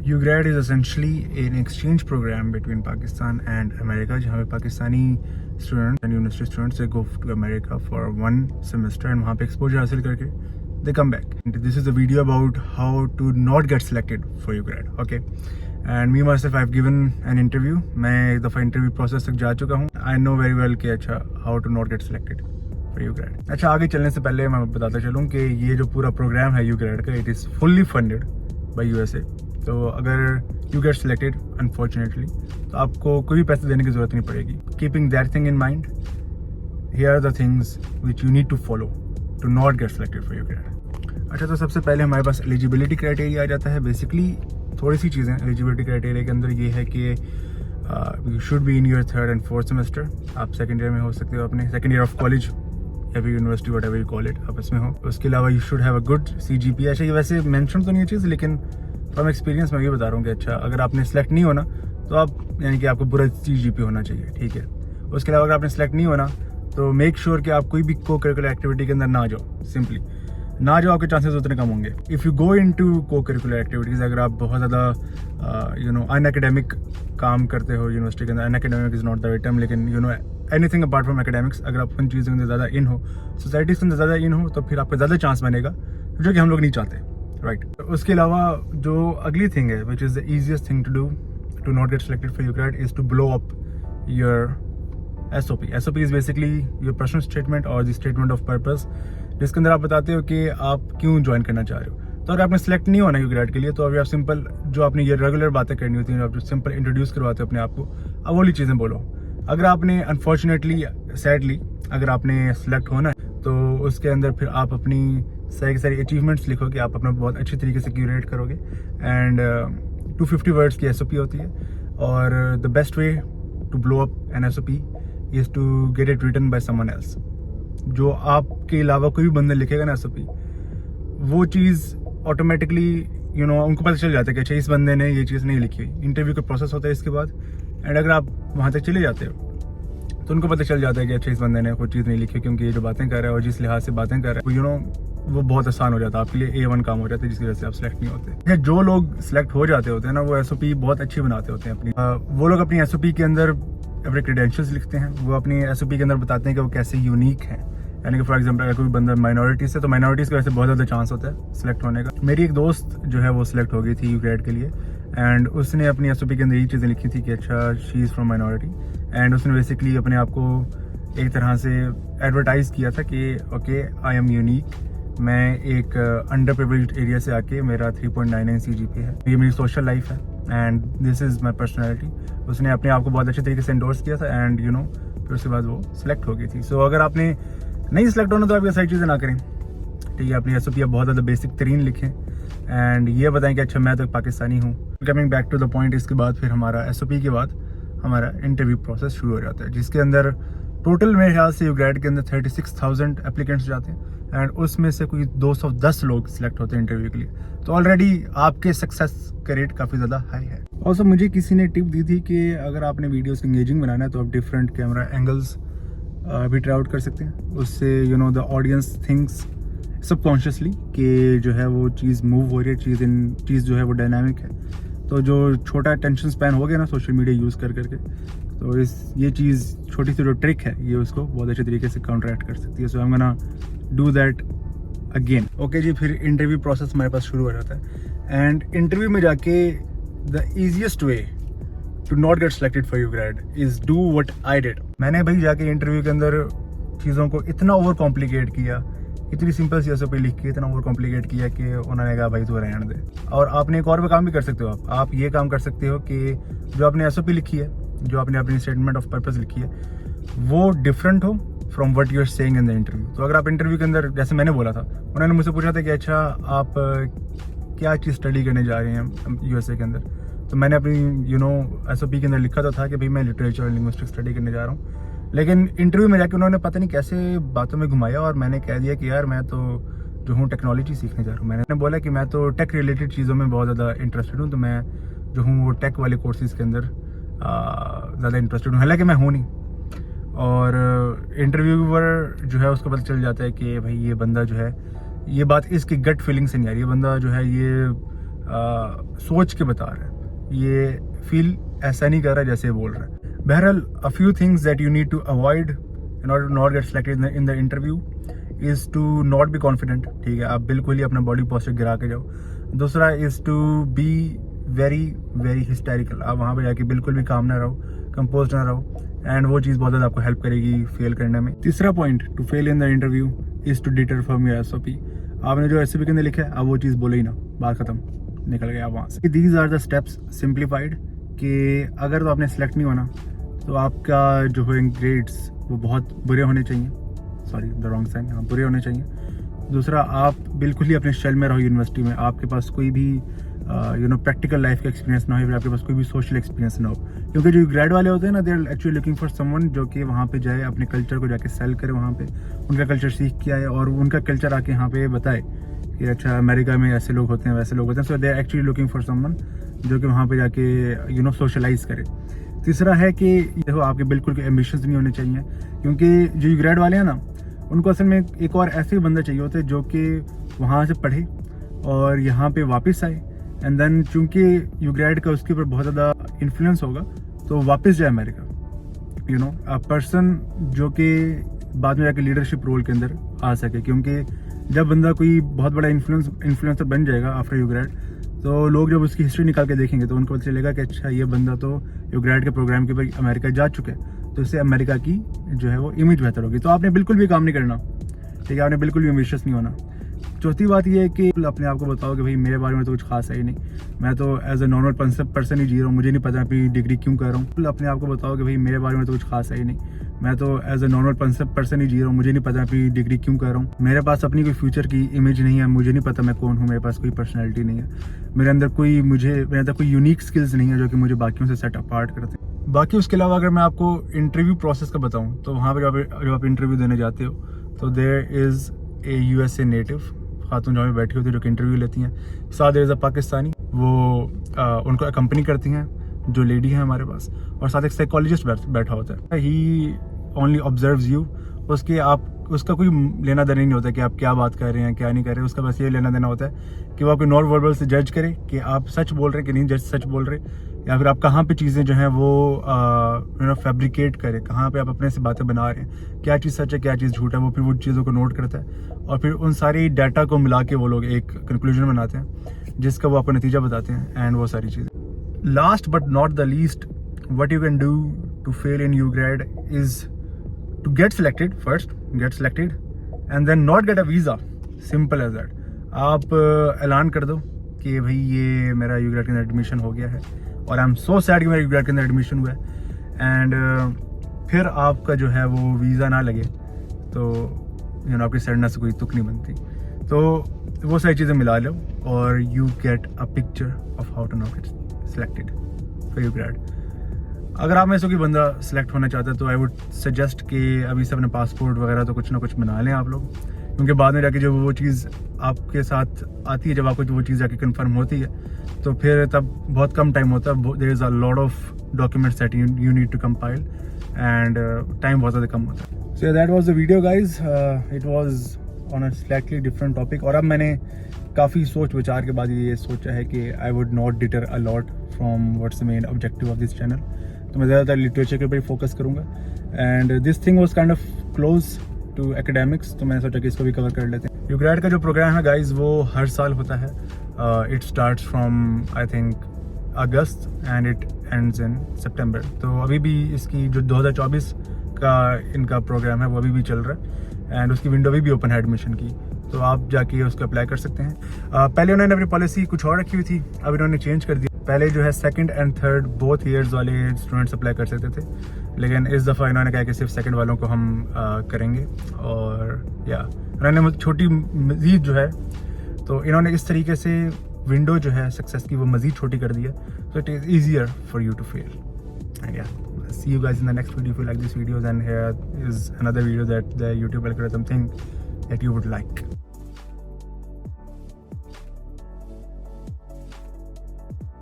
UGRAD is essentially an exchange program between Pakistan and America, जहाँ पे Pakistani students and university students they go to America for 1 semester and वहाँ पे exposure हासिल करके they come back. This is a video about how to not get selected for UGRAD. Okay, and me myself I've given an interview. मैं एक दफ़ा interview process तक जा चुका हूँ. I know very well कि अच्छा how to not get selected for UGRAD. अच्छा, आगे चलने से पहले मैं बताता चलूँ कि ये जो पूरा प्रोग्राम है UGRAD का, it is fully funded by USA. तो अगर यू गेट सिलेक्टेड अनफॉर्चुनेटली तो आपको कोई भी पैसे देने की ज़रूरत नहीं पड़ेगी. Keeping that thing in mind, here are the things which you need to follow to not get selected for UGRAD. अच्छा, तो सबसे पहले हमारे पास एलिजिबिलिटी क्राइटेरिया आ जाता है. बेसिकली थोड़ी सी चीज़ें एलिजिबिलिटी क्राइटेरिया के अंदर ये है कि you should be in your 3rd and 4th semester. आप सेकेंड ईयर में हो सकते हो, अपने सेकेंड ईयर ऑफ कॉलेज या फिर university what ever you call it, आप इसमें हो. उसके अलावा you should have a good CGPA. अच्छा, ये वैसे मेंशन तो नहीं है चीज़, लेकिन फ्रॉम एक्सपीरियंस मैं ये बता रहा हूँ कि अच्छा अगर आपने सेलेक्ट नहीं होना तो आप यानी कि आपको पूरा CGPA होना चाहिए, ठीक है. उसके अलावा अगर आपने सेलेक्ट नहीं होना तो मेक श्योर कि आप कोई भी को करिकुलर एक्टिविटी के अंदर ना जाओ. सिंपली ना जाओ, आपके चांसेस उतने कम होंगे. इफ़ यू गो इनटू को करिकुलर एक्टिविटीज़, अगर आप बहुत ज़्यादा अनएकेडमिक काम करते हो यूनिवर्सिटी के अंदर, unacademic is not the right term, लेकिन एनीथिंग अपार्ट फ्रॉम एकेडमिक्स, अगर आप उन चीज़ों के अंदर ज़्यादा इन हो, सोसाइटीज़ के अंदर ज़्यादा इन हो, तो फिर आपका ज़्यादा चांस बनेगा, जो कि हम लोग नहीं चाहते, राइट. उसके अलावा जो अगली थिंग है which is the easiest thing to do to not get selected for UGRAD is to blow up your SOP. SOP is basically your personal statement और द स्टेटमेंट ऑफ पर्पस, जिसके अंदर आप बताते हो कि आप क्यों ज्वाइन करना चाह रहे हो. तो अगर आपने सेलेक्ट नहीं होना UGRAD के लिए, तो अभी आप सिंपल जो आपने ये रेगुलर बातें करनी होती हैं, आप जो सिंपल इंट्रोड्यूस करवाते हो अपने आप को, अब वो वाली चीज़ें बोलो. अगर आपने अनफॉर्चुनेटली सैडली अगर आपने सेलेक्ट होना है तो उसके अंदर फिर आप अपनी सारी अचीवमेंट्स लिखो कि आप अपना बहुत अच्छी तरीके से क्यूरेट करोगे. एंड 250 वर्ड्स की SOP होती है. और the best way to blow up an SOP is to get it written by someone else. जो आपके अलावा कोई भी बंदा लिखेगा ना SOP, वो चीज़ ऑटोमेटिकली उनको पता चल जाता है कि अच्छा इस बंदे ने ये चीज़ नहीं लिखी हुई. इंटरव्यू का प्रोसेस होता है इसके बाद, एंड अगर आप वहाँ तक चले जाते हो तो उनको पता चल जाता है कि अच्छा इस बंदे ने कोई चीज़ नहीं लिखी, क्योंकि ये जो बातें कर रहा है और जिस लिहाज से बातें कर रहा है वो बहुत आसान हो जाता है आपके लिए. A1 काम हो जाता है, जिसकी वजह से आप सेलेक्ट नहीं होते. जो लोग सेलेक्ट हो जाते होते हैं ना, वो SOP बहुत अच्छी बनाते होते हैं अपनी. वो लोग अपनी SOP के अंदर अपने क्रेडेंशियल्स लिखते हैं. वो अपनी SOP के अंदर बताते हैं कि वो कैसे यूनिक हैं. यानी कि फॉर एग्जांपल अगर कोई बंदा माइनॉरिटीज़ है तो माइनॉरिटीज़ का वैसे बहुत ज़्यादा चांस होता है सेलेक्ट होने का. मेरी एक दोस्त जो है वो सिलेक्ट हो गई थी UGRAD के लिए, एंड उसने अपनी SOP के अंदर यही चीज़ें लिखी थी कि अच्छा she is from minority. And उसने बेसिकली अपने आप को एक तरह से एडवर्टाइज़ किया था कि ओके आई एम यूनिक, मैं एक अंडर प्रिविलेज्ड एरिया से आके मेरा 3.99 CGPA है, ये मेरी सोशल लाइफ है, and this is my personality. उसने अपने आप को बहुत अच्छे तरीके से एंडोर्स किया था, एंड फिर उसके बाद वो सिलेक्ट हो गई थी. सो अगर आपने नहीं सिलेक्ट होना तो आप ये सारी चीज़ें ना करें, ठीक है. अपनी SOP आप बहुत ज़्यादा बेसिक तरीन लिखें, एंड ये बताएं कि अच्छा मैं तो पाकिस्तानी हूँ. Coming back to the point, इसके बाद फिर हमारा SOP के बाद हमारा इंटरव्यू प्रोसेस शुरू हो जाता है, जिसके अंदर टोटल मेरे ख्याल से UGRAD के अंदर 36,000 एप्लीकेंट्स जाते हैं, एंड उसमें से कोई 210 लोग सिलेक्ट होते हैं इंटरव्यू के लिए. तो ऑलरेडी आपके सक्सेस का रेट काफ़ी ज़्यादा हाई है. और मुझे किसी ने टिप दी थी कि अगर आपने वीडियोस इंगेजिंग बनाना है तो आप डिफरेंट कैमरा एंगल्स भी ट्राई आउट कर सकते हैं. उससे द ऑडियंस थिंक्स सबकॉन्शियसली कि जो है वो चीज़ मूव हो रही है, चीज़ जो है वो डायनामिक है. तो जो छोटा टेंशन स्पैन हो गया ना सोशल मीडिया यूज़ कर करके, तो ये चीज़ छोटी सी जो ट्रिक है ये उसको बहुत अच्छे तरीके से काउंटरैक्ट कर सकती है. So I am gonna do that again. Okay जी, फिर इंटरव्यू प्रोसेस हमारे पास शुरू हो जाता है. एंड इंटरव्यू में जाके the easiest way to not get selected for UGRAD is do what I did. मैंने भाई जाके इंटरव्यू के अंदर चीज़ों को इतना ओवर कॉम्प्लिकेट किया, इतनी सिंपल सी SOP लिख के इतना ओवर कॉम्प्लिकेट किया कि उन्होंने कहा भाई तू रहने दे. और आपने एक और भी काम भी कर सकते हो. आप ये काम कर सकते हो कि जो आपने SOP लिखी है, जो आपने अपनी स्टेटमेंट ऑफ पर्पस लिखी है, वो डिफरेंट हो from what you are saying in the interview. तो अगर आप इंटरव्यू के अंदर, जैसे मैंने बोला था, उन्होंने मुझसे पूछा था कि अच्छा आप क्या चीज़ स्टडी करने जा रहे हैं USA के अंदर, तो मैंने अपनी SOP के अंदर लिखा तो था कि भाई मैं लिटरेचर और लिंग्विस्टिक्स स्टडी करने जा रहा हूँ. लेकिन इंटरव्यू में जाके उन्होंने पता नहीं कैसे बातों में घुमाया और मैंने कह दिया कि यार मैं तो जो हूँ टेक्नोलॉजी सीखने जा रहा हूँ. मैंने बोला कि मैं तो टेक रिलेटेड चीज़ों में बहुत ज़्यादा इंटरेस्टेड हूँ, तो मैं जो हूँ वो टेक वाले कोर्सेज़ के अंदर ज़्यादा इंटरेस्टेड हूँ, हालांकि मैं हूँ नहीं. और इंटरव्यूअर जो है उसको पता चल जाता है कि भाई ये बंदा जो है, ये बात इसकी गट फीलिंग से नहीं आ रही है. बंदा जो है ये सोच के बता रहा है, ये फील ऐसा नहीं कर रहा जैसे बोल रहा है। बहरहाल a few things that you need to avoid in order to not get selected in the interview is to not be confident. ठीक है, आप बिल्कुल ही अपना बॉडी पोस्चर गिरा के जाओ। दूसरा is to be very very hysterical. आप वहाँ पे जाके बिल्कुल भी काम ना रहो, कंपोज ना रहो, एंड वो चीज़ बहुत ज़्यादा आपको हेल्प करेगी फेल करने में। तीसरा point to fail in the interview is to deter from your SOP। आपने जो SOP के अंदर लिखा है आप वो चीज़ बोले ही ना, बात खत्म, निकल गया आप वहाँ से। These are the steps simplified कि अगर तो आपने सेलेक्ट नहीं होना तो आपका जो है ग्रेड्स वो बहुत बुरे होने चाहिए, सॉरी द रॉन्ग साइन, हाँ बुरे होने चाहिए। दूसरा, आप बिल्कुल ही अपने शेल में रहो यूनिवर्सिटी में, आपके पास कोई भी प्रैक्टिकल लाइफ का एक्सपीरियंस ना हो, फिर आपके पास कोई भी सोशल एक्सपीरियंस ना हो। क्योंकि जो ग्रेड वाले होते हैं ना, they are actually looking for someone जो कि वहाँ पे जाए, अपने कल्चर को जाके सेल करे, वहाँ पे उनका कल्चर सीख के आए और उनका कल्चर आके यहाँ पे बताए कि अच्छा अमेरिका में ऐसे लोग होते हैं, वैसे लोग होते हैं। So they are actually looking for someone जो कि वहाँ पे जाके सोशलाइज करे। तीसरा है कि देखो आपके बिल्कुल के एम्बिशंस नहीं होने चाहिए, क्योंकि जो ग्रेड वाले हैं ना, उनको असल में एक और ऐसे ही बंदा चाहिए होता है जो कि वहाँ से पढ़े और यहाँ पे वापस आए, एंड देन चूंकि यू ग्रेड का उसके ऊपर बहुत ज़्यादा इन्फ्लुएंस होगा तो वापस जाए अमेरिका। अ पर्सन जो कि बाद में जाके लीडरशिप रोल के अंदर आ सके, क्योंकि जब बंदा कोई बहुत बड़ा इन्फ्लुएंसर बन जाएगा आफ्टर यू ग्रेड, तो लोग जब उसकी हिस्ट्री निकाल के देखेंगे तो उनको पता चलेगा कि अच्छा ये बंदा तो यू ग्रेड के प्रोग्राम के ऊपर अमेरिका जा चुका है, तो इससे अमेरिका की जो है वो इमेज बेहतर होगी। तो आपने बिल्कुल भी काम नहीं करना, ठीक है, आपने बिल्कुल भी एम्बिशियस नहीं होना। चौथी बात ये है कि अपने आप को बताओ कि भाई मेरे बारे में तो कुछ खास है ही नहीं, मैं तो एज ए नॉर्मल पर्सन ही जी रहा हूँ, मुझे नहीं पता अपनी डिग्री क्यों कर रहा हूँ। अपने आप को बताओ कि भाई मेरे बारे में तो कुछ खास है ही नहीं, मैं तो एज ए नॉर्मल पर्सन ही जी रहा हूँ, मुझे नहीं पता अपनी डिग्री क्यों कर रहा हूँ। मेरे पास अपनी कोई फ्यूचर की इमेज नहीं है, मुझे नहीं पता मैं कौन हूँ, मेरे पास कोई पर्सनैलिटी नहीं है, मेरे अंदर कोई यूनिक स्किल्स नहीं है जो कि मुझे बाकियों से सेट अपार्ट करते हैं। बाकी उसके अलावा अगर मैं आपको इंटरव्यू प्रोसेस का बताऊँ तो वहाँ पर जब आप इंटरव्यू देने जाते हो तो there is a USA native खातून जहाँ पे बैठी होती है जो कि इंटरव्यू लेती हैं, साथ देयर इज़ अ पाकिस्तानी, वो उनको अकम्पनी करती हैं जो लेडी है हमारे पास, और साथ एक साइकोलॉजिस्ट बैठा होता है। ही ओनली ऑब्जर्व्स यू, उसका कोई लेना देना नहीं होता कि आप क्या बात कर रहे हैं क्या नहीं कर रहे, उसका बस ये लेना देना होता है कि वो आपके नॉन वर्बल से जज करे कि आप सच बोल रहे हैं कि नहीं सच बोल रहे, या फिर आप कहाँ पे चीज़ें जो हैं वो फैब्रिकेट करे, कहाँ पे आप अपने से बातें बना रहे हैं, क्या चीज़ सच है क्या चीज़ झूठ है। वो फिर वो चीज़ों को नोट करता है और फिर उन सारी डाटा को मिला के वो लोग एक कंक्लूजन बनाते हैं जिसका वो आपको नतीजा बताते हैं, एंड वो सारी चीज़ें। Last but not the least, what you can do to fail in UGrad is to get selected first, and then not get a visa, simple as that। आप ऐलान कर दो कि भाई ये मेरा UGrad के अंदर एडमिशन हो गया है और आई एम सो सैड कि मेरा UGrad के अंदर एडमिशन हुआ है, एंड फिर आपका जो है वो वीज़ा ना लगे तो आपकी सैडनेस से कोई तुक नहीं बनती। तो वो सारी चीज़ें मिला लो और you get a picture of how to not get selected for UGrad। अगर आप में से कोई बंदा सेलेक्ट होना चाहता है तो आई वुड सजेस्ट कि अभी से अपने पासपोर्ट वगैरह तो कुछ ना कुछ बना लें आप लोग, क्योंकि बाद में जाके जब वो चीज़ आपके साथ आती है, जब आपको वो चीज़ जाके कंफर्म होती है तो फिर तब बहुत कम टाइम होता है, there is a lot of documents that you need to compile, and time बहुत ज़्यादा कम होता है। So that was the video guys, it was on a slightly different topic. और अब मैंने काफ़ी सोच विचार के बाद ये सोचा है कि I would not deter a lot from what's the main objective of this channel, तो मैं ज़्यादातर लिटरेचर के ऊपर फोकस करूँगा, and this thing was kind of close to academics, तो मैंने सोचा कि इसको भी कवर कर लेते हैं। UGrad का जो प्रोग्राम है गाइज वो हर साल होता है, it starts from I think August and it ends in September. तो अभी भी इसकी जो 2024 का इनका प्रोग्राम है वो अभी भी चल रहा है, एंड उसकी विंडो भी ओपन है एडमिशन की, तो आप जाके उसको अप्लाई कर सकते हैं। पहले उन्होंने अपनी पॉलिसी कुछ और रखी हुई थी, अब इन्होंने चेंज कर दिया। पहले जो है second and third both years वाले स्टूडेंट्स अप्लाई कर सकते थे, लेकिन इस दफ़ा इन्होंने कहा कि सिर्फ सेकंड वालों को हम करेंगे, और या इन्होंने छोटी मज़ीद जो है, तो इन्होंने इस तरीके से विंडो जो है सक्सेस की वो मज़ीद छोटी कर दी है, so it is easier for you to fail. And yeah, see you guys in the next video. If you like this video, then here is another video that the YouTube algorithm think that you would like.